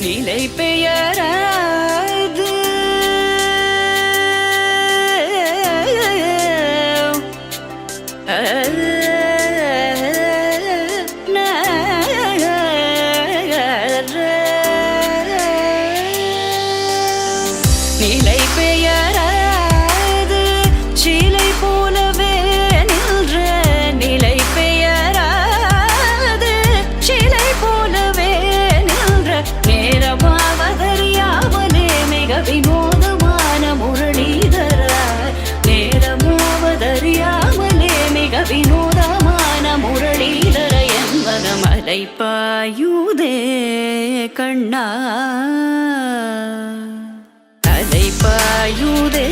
நிலை பெயராது நிலை பெயராது சிலை போலவே நின்ற நிலை பெயராது சிலை போலவே நின்ற நேரமாவதறியாமலே மிக வினோதமான முரளிதரா நேரமாவதறியாமலே மிக வினோதமான முரளிதர என் மனம் அலைப்பாயுதே கண்ணா அலைப்பாயுதே